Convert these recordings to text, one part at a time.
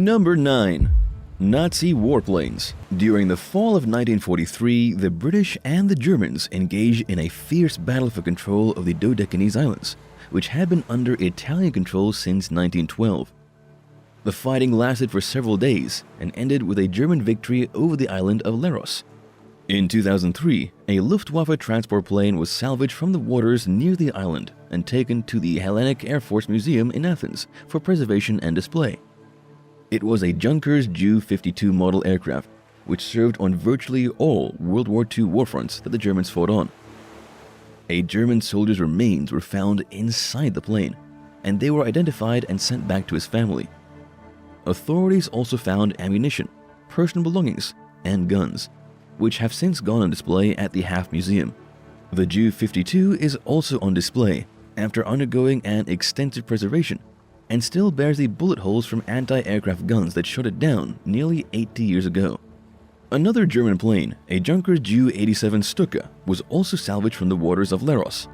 Number 9. Nazi warplanes. During the fall of 1943, the British and the Germans engaged in a fierce battle for control of the Dodecanese Islands, which had been under Italian control since 1912. The fighting lasted for several days and ended with a German victory over the island of Leros. In 2003, a Luftwaffe transport plane was salvaged from the waters near the island and taken to the Hellenic Air Force Museum in Athens for preservation and display. It was a Junkers Ju-52 model aircraft, which served on virtually all World War II warfronts that the Germans fought on. A German soldier's remains were found inside the plane, and they were identified and sent back to his family. Authorities also found ammunition, personal belongings, and guns, which have since gone on display at the HAF Museum. The Ju-52 is also on display after undergoing an extensive preservation, and still bears the bullet holes from anti-aircraft guns that shot it down nearly 80 years ago. Another German plane, a Junkers Ju-87 Stuka, was also salvaged from the waters of Leros.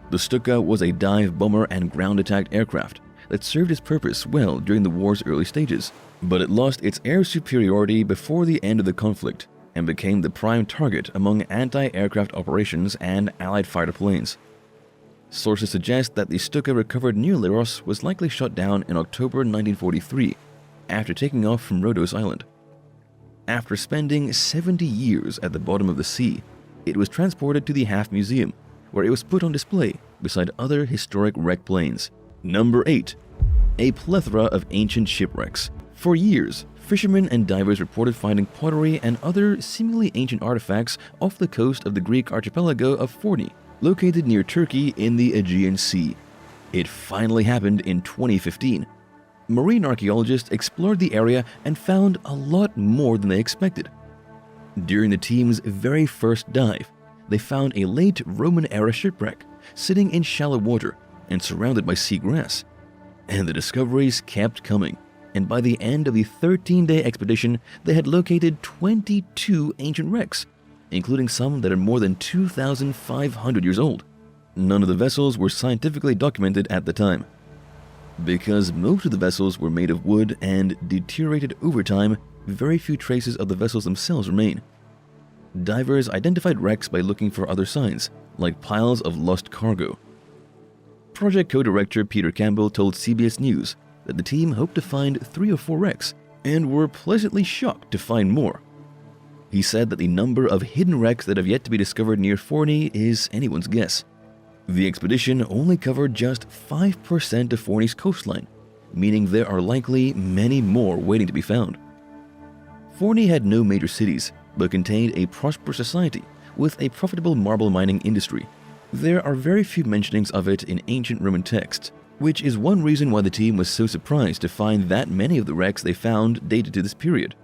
The Stuka was a dive bomber and ground-attack aircraft that served its purpose well during the war's early stages, but it lost its air superiority before the end of the conflict and became the prime target among anti-aircraft operations and Allied fighter planes. Sources suggest that the Stuka recovered near Leros was likely shot down in October 1943 after taking off from Rhodos Island. After spending 70 years at the bottom of the sea, it was transported to the HAF Museum, where it was put on display beside other historic wreck planes. Number 8. A plethora of ancient shipwrecks. For years, fishermen and divers reported finding pottery and other seemingly ancient artifacts off the coast of the Greek archipelago of Forni, located near Turkey in the Aegean Sea. It finally happened in 2015. Marine archaeologists explored the area and found a lot more than they expected. During the team's very first dive, they found a late Roman-era shipwreck sitting in shallow water and surrounded by seagrass. And the discoveries kept coming, and by the end of the 13-day expedition, they had located 22 ancient wrecks, including some that are more than 2,500 years old. None of the vessels were scientifically documented at the time. Because most of the vessels were made of wood and deteriorated over time, very few traces of the vessels themselves remain. Divers identified wrecks by looking for other signs, like piles of lost cargo. Project co-director Peter Campbell told CBS News that the team hoped to find 3 or 4 wrecks and were pleasantly shocked to find more. He said that the number of hidden wrecks that have yet to be discovered near Forni is anyone's guess. The expedition only covered just 5% of Forni's coastline, meaning there are likely many more waiting to be found. Forni had no major cities, but contained a prosperous society with a profitable marble mining industry. There are very few mentionings of it in ancient Roman texts, which is one reason why the team was so surprised to find that many of the wrecks they found dated to this period.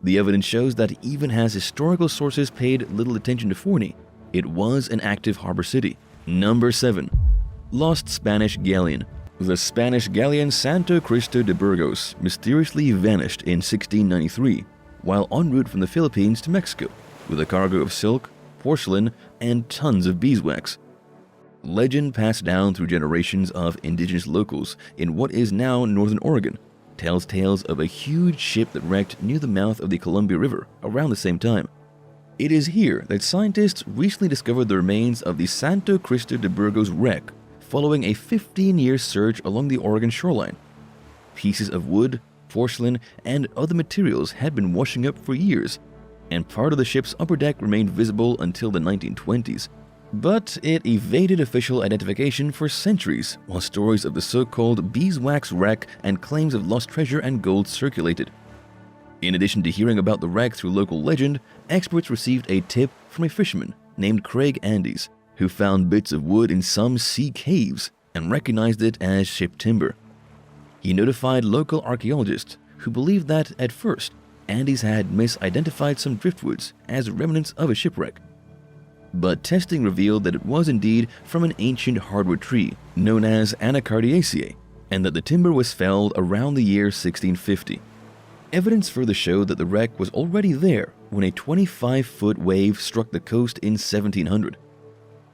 The evidence shows that even as historical sources paid little attention to Forni, it was an active harbor city. Number 7. Lost Spanish Galleon. The Spanish galleon Santo Cristo de Burgos mysteriously vanished in 1693 while en route from the Philippines to Mexico with a cargo of silk, porcelain, and tons of beeswax. Legend passed down through generations of indigenous locals in what is now northern Oregon tells tales of a huge ship that wrecked near the mouth of the Columbia River around the same time. It is here that scientists recently discovered the remains of the Santo Cristo de Burgos wreck following a 15-year search along the Oregon shoreline. Pieces of wood, porcelain, and other materials had been washing up for years, and part of the ship's upper deck remained visible until the 1920s. But it evaded official identification for centuries, while stories of the so-called beeswax wreck and claims of lost treasure and gold circulated. In addition to hearing about the wreck through local legend, experts received a tip from a fisherman named Craig Andes, who found bits of wood in some sea caves and recognized it as ship timber. He notified local archaeologists, who believed that, at first, Andes had misidentified some driftwoods as remnants of a shipwreck. But testing revealed that it was indeed from an ancient hardwood tree known as Anacardiaceae, and that the timber was felled around the year 1650. Evidence further showed that the wreck was already there when a 25-foot wave struck the coast in 1700.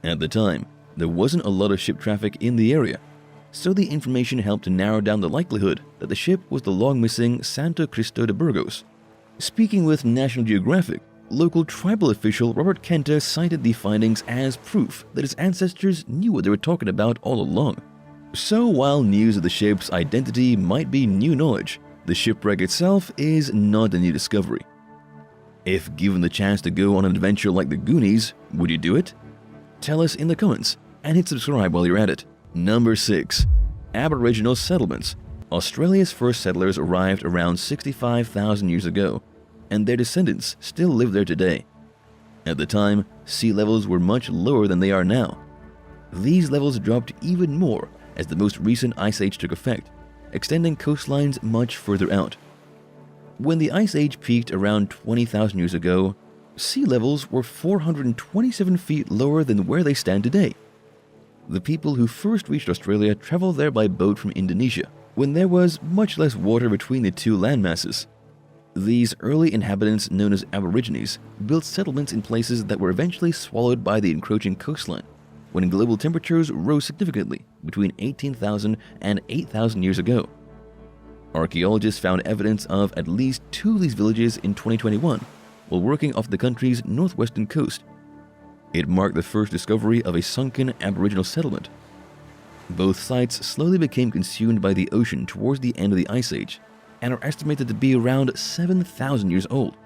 At the time, there wasn't a lot of ship traffic in the area, so the information helped to narrow down the likelihood that the ship was the long-missing Santo Cristo de Burgos. Speaking with National Geographic, local tribal official Robert Kenta cited the findings as proof that his ancestors knew what they were talking about all along. So while news of the ship's identity might be new knowledge, the shipwreck itself is not a new discovery. If given the chance to go on an adventure like the Goonies, would you do it? Tell us in the comments and hit subscribe while you're at it. Number 6. Aboriginal settlements. Australia's first settlers arrived around 65,000 years ago, and their descendants still live there today. At the time, sea levels were much lower than they are now. These levels dropped even more as the most recent ice age took effect, extending coastlines much further out. When the ice age peaked around 20,000 years ago, sea levels were 427 feet lower than where they stand today. The people who first reached Australia traveled there by boat from Indonesia, when there was much less water between the two landmasses. These early inhabitants, known as Aborigines, built settlements in places that were eventually swallowed by the encroaching coastline, when global temperatures rose significantly between 18,000 and 8,000 years ago. Archaeologists found evidence of at least 2 of these villages in 2021 while working off the country's northwestern coast. It marked the first discovery of a sunken Aboriginal settlement. Both sites slowly became consumed by the ocean towards the end of the Ice Age and are estimated to be around 7,000 years old.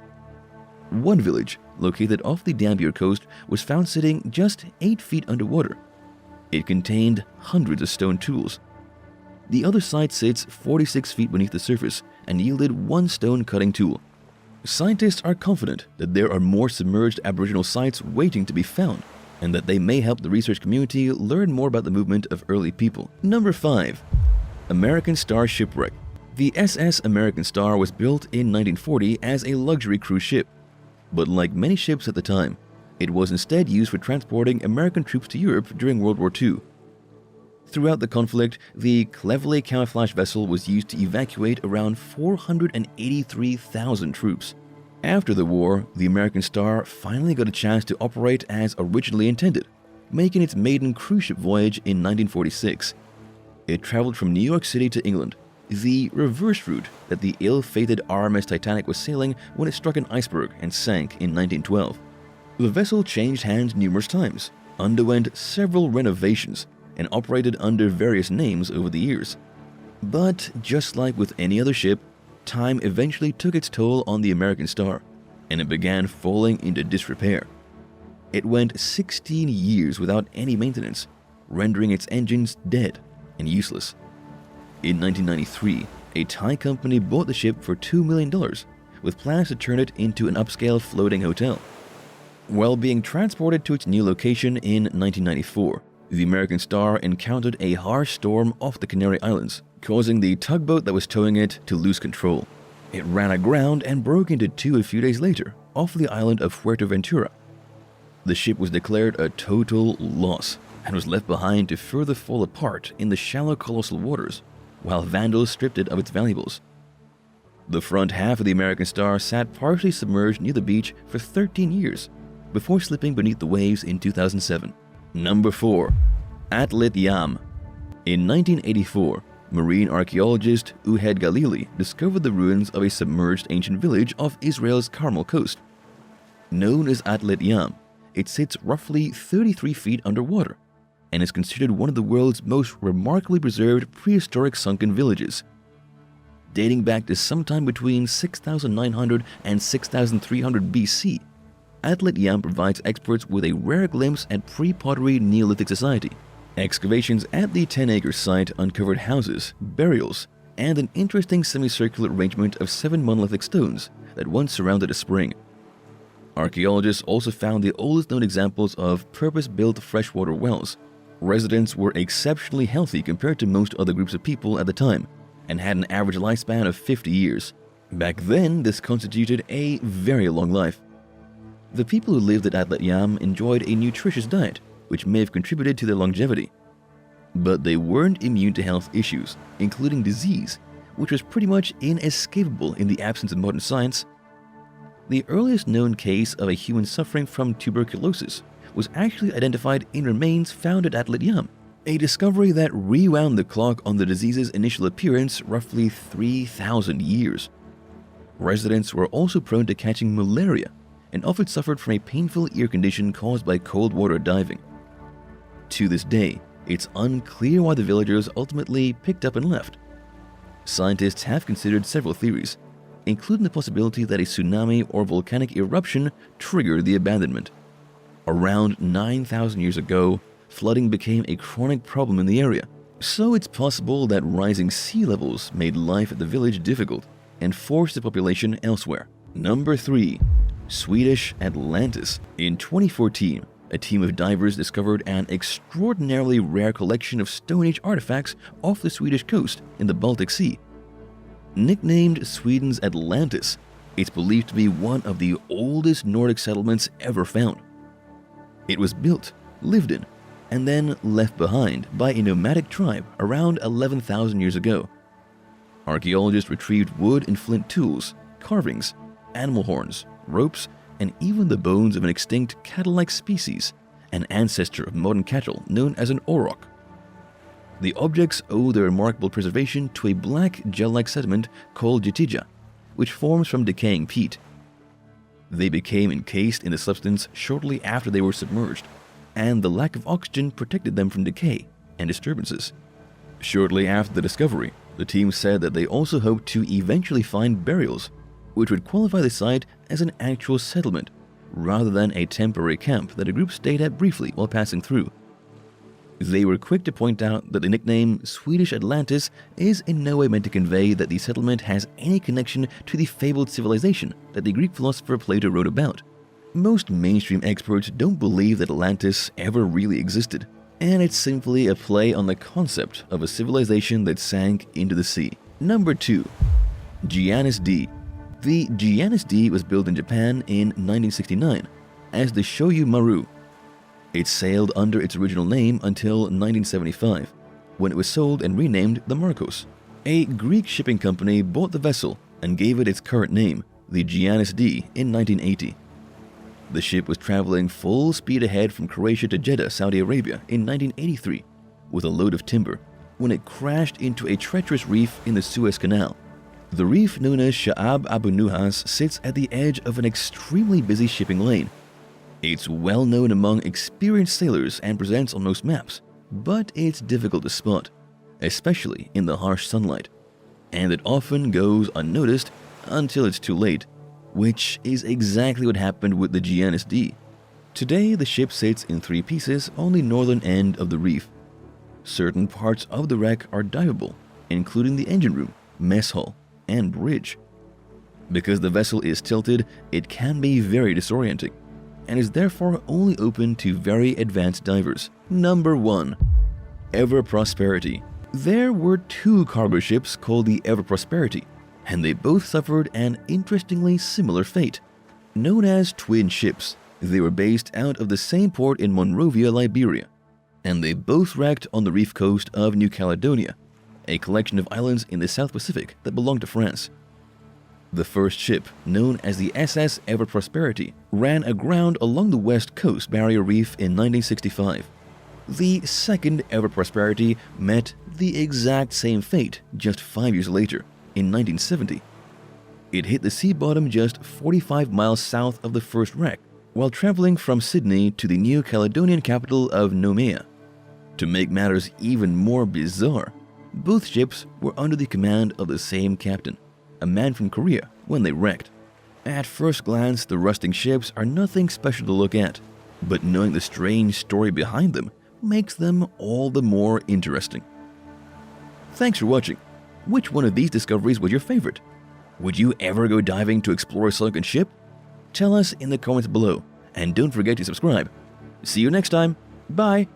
One village, located off the Dampier coast, was found sitting just 8 feet underwater. It contained hundreds of stone tools. The other site sits 46 feet beneath the surface and yielded 1 stone cutting tool. Scientists are confident that there are more submerged Aboriginal sites waiting to be found, and that they may help the research community learn more about the movement of early people. Number 5. American Star Shipwreck. The SS American Star was built in 1940 as a luxury cruise ship, but like many ships at the time, it was instead used for transporting American troops to Europe during World War II. Throughout the conflict, the cleverly camouflaged vessel was used to evacuate around 483,000 troops. After the war, the American Star finally got a chance to operate as originally intended, making its maiden cruise ship voyage in 1946. It traveled from New York City to England, the reverse route that the ill-fated RMS Titanic was sailing when it struck an iceberg and sank in 1912. The vessel changed hands numerous times, underwent several renovations, and operated under various names over the years. But just like with any other ship, time eventually took its toll on the American Star, and it began falling into disrepair. It went 16 years without any maintenance, rendering its engines dead and useless. In 1993, a Thai company bought the ship for $2 million, with plans to turn it into an upscale floating hotel. While being transported to its new location in 1994, the American Star encountered a harsh storm off the Canary Islands, causing the tugboat that was towing it to lose control. It ran aground and broke into 2 a few days later off the island of Fuerteventura. The ship was declared a total loss and was left behind to further fall apart in the shallow colossal waters, while vandals stripped it of its valuables. The front half of the American Star sat partially submerged near the beach for 13 years, before slipping beneath the waves in 2007. Number 4. Atletia. In 1984, marine archaeologist Uhed Galili discovered the ruins of a submerged ancient village off Israel's Carmel coast. Known as Atletia, it sits roughly 33 feet underwater and is considered one of the world's most remarkably preserved prehistoric sunken villages. Dating back to sometime between 6,900 and 6,300 BC, Atletia provides experts with a rare glimpse at pre-pottery Neolithic society. Excavations at the 10-acre site uncovered houses, burials, and an interesting semicircular arrangement of 7 monolithic stones that once surrounded a spring. Archaeologists also found the oldest known examples of purpose-built freshwater wells. Residents were exceptionally healthy compared to most other groups of people at the time, and had an average lifespan of 50 years. Back then, this constituted a very long life. The people who lived at Atletia enjoyed a nutritious diet, which may have contributed to their longevity. But they weren't immune to health issues, including disease, which was pretty much inescapable in the absence of modern science. The earliest known case of a human suffering from tuberculosis was actually identified in remains found at Atletia a discovery that rewound the clock on the disease's initial appearance roughly 3,000 years. Residents were also prone to catching malaria and often suffered from a painful ear condition caused by cold water diving. To this day, it's unclear why the villagers ultimately picked up and left. Scientists have considered several theories, including the possibility that a tsunami or volcanic eruption triggered the abandonment. Around 9,000 years ago, flooding became a chronic problem in the area, so it's possible that rising sea levels made life at the village difficult and forced the population elsewhere. Number 3. Swedish Atlantis. In 2014, a team of divers discovered an extraordinarily rare collection of Stone Age artifacts off the Swedish coast in the Baltic Sea. Nicknamed Sweden's Atlantis, it's believed to be one of the oldest Nordic settlements ever found. It was built, lived in, and then left behind by a nomadic tribe around 11,000 years ago. Archaeologists retrieved wood and flint tools, carvings, animal horns, ropes, and even the bones of an extinct cattle-like species, an ancestor of modern cattle known as an auroch. The objects owe their remarkable preservation to a black gel-like sediment called Atletia, which forms from decaying peat. They became encased in the substance shortly after they were submerged, and the lack of oxygen protected them from decay and disturbances. Shortly after the discovery, the team said that they also hoped to eventually find burials, which would qualify the site as an actual settlement, rather than a temporary camp that a group stayed at briefly while passing through. They were quick to point out that the nickname Swedish Atlantis is in no way meant to convey that the settlement has any connection to the fabled civilization that the Greek philosopher Plato wrote about. Most mainstream experts don't believe that Atlantis ever really existed, and it's simply a play on the concept of a civilization that sank into the sea. Number 2. Giannis D. The Giannis D was built in Japan in 1969 as the Shoyu Maru. It sailed under its original name until 1975, when it was sold and renamed the Marcos. A Greek shipping company bought the vessel and gave it its current name, the Giannis D, in 1980. The ship was traveling full speed ahead from Croatia to Jeddah, Saudi Arabia in 1983 with a load of timber when it crashed into a treacherous reef in the Suez Canal. The reef, known as Sha'ab Abu Nuhas, sits at the edge of an extremely busy shipping lane. It's well known among experienced sailors and presents on most maps, but it's difficult to spot, especially in the harsh sunlight, and it often goes unnoticed until it's too late, which is exactly what happened with the Giannis D. Today, the ship sits in 3 pieces on the northern end of the reef. Certain parts of the wreck are diveable, including the engine room, mess hall, and bridge. Because the vessel is tilted, it can be very disorienting, and is therefore only open to very advanced divers. Number 1. Ever Prosperity. There were 2 cargo ships called the Ever Prosperity, and they both suffered an interestingly similar fate. Known as twin ships, they were based out of the same port in Monrovia, Liberia, and they both wrecked on the reef coast of New Caledonia, a collection of islands in the South Pacific that belonged to France. The first ship, known as the SS Ever Prosperity, ran aground along the west coast barrier reef in 1965. The second Ever Prosperity met the exact same fate just 5 years later, in 1970. It hit the sea bottom just 45 miles south of the first wreck, while traveling from Sydney to the New Caledonian capital of Noumea. To make matters even more bizarre, both ships were under the command of the same captain, a man from Korea, when they wrecked. At first glance, the rusting ships are nothing special to look at, but knowing the strange story behind them makes them all the more interesting. Thanks for watching. Which one of these discoveries was your favorite? Would you ever go diving to explore a sunken ship? Tell us in the comments below, and don't forget to subscribe. See you next time. Bye!